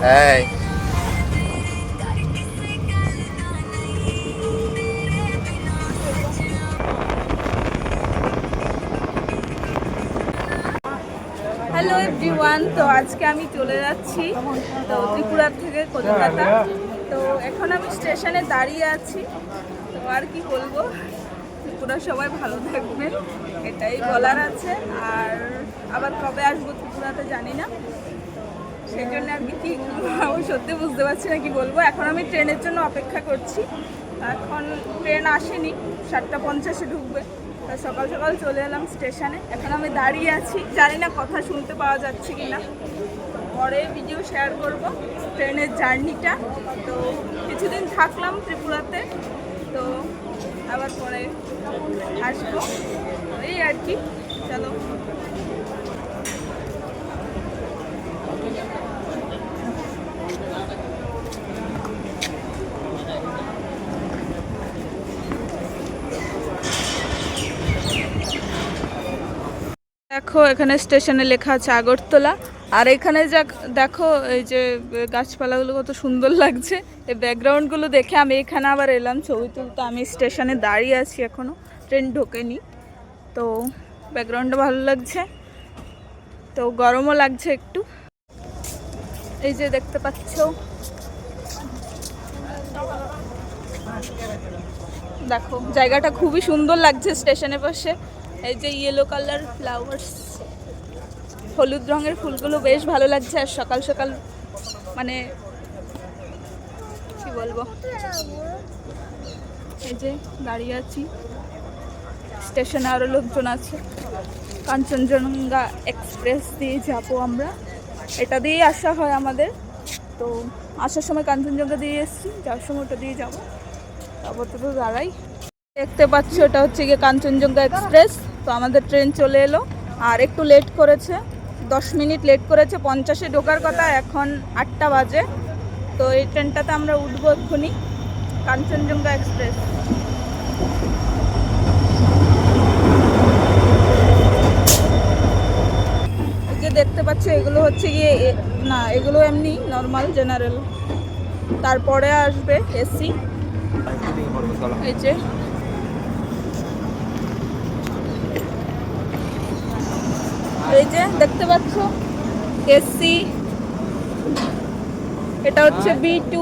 এই hello everyone, তো আজকে আমি চলে যাচ্ছি তো ত্রিপুরা থেকে কলকাতা। তো এখন আমি স্টেশনে দাঁড়িয়ে আছি। তো আর কি বলবো, ত্রিপুরা সবাই ভালো থাকবেন এটাই বলার আছে। আর আবার কবে আসবো ত্রিপুরাতে জানি না, সেই জন্য আর কি সত্যি বুঝতে পারছি না কি বলবো। এখন আমি ট্রেনের জন্য অপেক্ষা করছি। এখন ট্রেন আসেনি, 7:50-এ ঢুকবে। তা সকাল সকাল চলে এলাম স্টেশনে। এখন আমি দাঁড়িয়ে আছি, জানি না কথা শুনতে পাওয়া যাচ্ছে কি না। পরে ভিডিও শেয়ার করব ট্রেনের জার্নিটা। তো কিছুদিন থাকলাম ত্রিপুরাতে, তো আবার পরে আসবো, এই আর কি। চলো। দেখো এখানে স্টেশনে লেখা আছে আগরতলা। আর এখানে যা দেখো, এই যে গাছপালাগুলো কত সুন্দর লাগছে। এই ব্যাকগ্রাউন্ডগুলো দেখে আমি এখানে আবার এলাম ছবি তুলতে। আমি স্টেশনে দাঁড়িয়ে আছি, এখনও ট্রেন ঢোকেনি। তো ব্যাকগ্রাউন্ডটা ভালো লাগছে, তো গরমও লাগছে একটু। এই যে দেখতে পাচ্ছ, দেখো জায়গাটা খুবই সুন্দর লাগছে স্টেশনের পাশে। এই যে ইয়েলো কালার ফ্লাওয়ার্স, হলুদ রঙের ফুলগুলো বেশ ভালো লাগছে। আর সকাল সকাল মানে কি বলবো, এই যে দাঁড়িয়ে আছি স্টেশনে, আরও লোকজন আছে। কাঞ্চনজঙ্ঘা এক্সপ্রেস দিয়ে যাবো আমরা, এটা দিয়েই আসা হয় আমাদের। তো আসার সময় কাঞ্চনজঙ্ঘা দিয়ে এসেছি, যাওয়ার সময় ওটা দিয়ে যাবো। আপাতত দাঁড়াই। দেখতে পাচ্ছ এটা হচ্ছে গিয়ে কাঞ্চনজঙ্ঘা এক্সপ্রেস। তো আমাদের ট্রেন চলে এলো, আর একটু লেট করেছে, 10 মিনিট লেট করেছে। 50-এ ঢোকার কথা, এখন 8টা বাজে। তো এই ট্রেনটাতে আমরা উঠবো এক্ষুনি, কাঞ্চনজঙ্ঘা এক্সপ্রেস। এই যে দেখতে পাচ্ছ, এগুলো হচ্ছে গিয়ে না, এগুলো এমনি নর্মাল জেনারেল, তারপরে আসবে এসি। এই যে এই যে দেখতে পাচ্ছ এসি, এটা হচ্ছে B2।